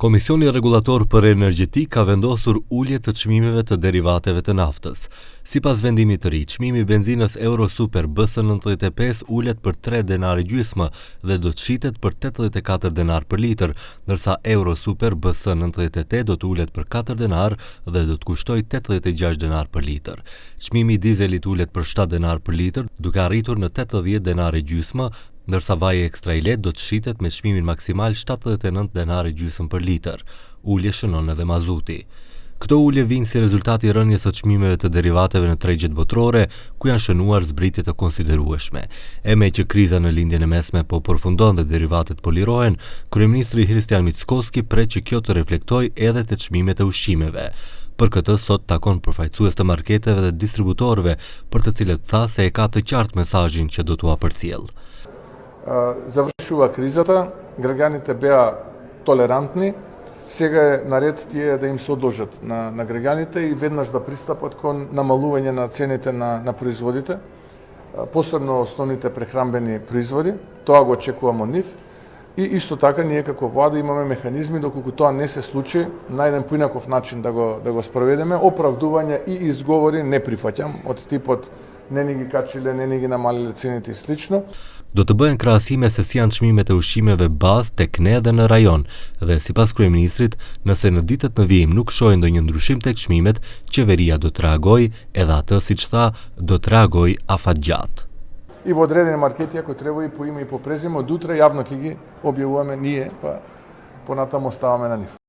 Комисиони регулатор për energjetik ka vendosur ulje të çmimeve të derivateve të naftës. Sipas vendimit të ri, çmimi i benzinës Euro Super BS95 ulet për 3 denarë gjysmë dhe do të shitet për 84 denar për litër, ndërsa Euro Super BS98 do të ulet për 4 denar dhe do të kushtoj 86 denar për litër. Çmimi i dizelit ulet për 7 denar për litër, duke arritur në 80 denarë gjysmë, ndërsa vaji ekstra i lehtë do të shitet me çmimin maksimal 79 denarë gjysmë për litër. Ulje shënon edhe mazuti. Këto ulje vijnë si rezultati i rënjes së çmimeve të derivateve në tregjet botërore, ku janë shënuar zbritje të konsiderueshme. E me që kriza në lindjen e mesme po përfundon dhe derivatet po lirohen, kryeministri Hristian Mickoski pret që kjo të reflektojë edhe te çmimet e ushqimeve. Për këtë sot takon përfaqësues të marketeve dhe distributorëve, për të cilët tha se e ka të qartë mesazhin që do t'u përcjell. Завршува кризата, граѓаните беа толерантни, сега е наред тие да им се одолжат на граѓаните и веднаш да пристапат кон намалување на цените на производите, посебно основните прехранбени производи. Тоа го очекуваме од нив. И исто така ние како влада имаме механизми доколку тоа не се случи, на еден поинаков начин да го спроведеме. Оправдувања и изговори не прифаќам од типот не ни ги качиле, не ни ги намалиле цените и слично. Do të bëhen krahasime se si janë çmimet e ushqimeve bazë tek ne dhe në rajon, dhe sipas kryeministrit, nëse në ditët në vijim nuk shohin ndonjë ndryshim tek çmimet, qeveria do të reagojë, edhe atë, siç tha, do të reagojë afatgjatë. И во одредени маркети, ако треба и по име и по презиме, од утре јавно ќе ги објавуваме ние, па понатаму оставаме на нив.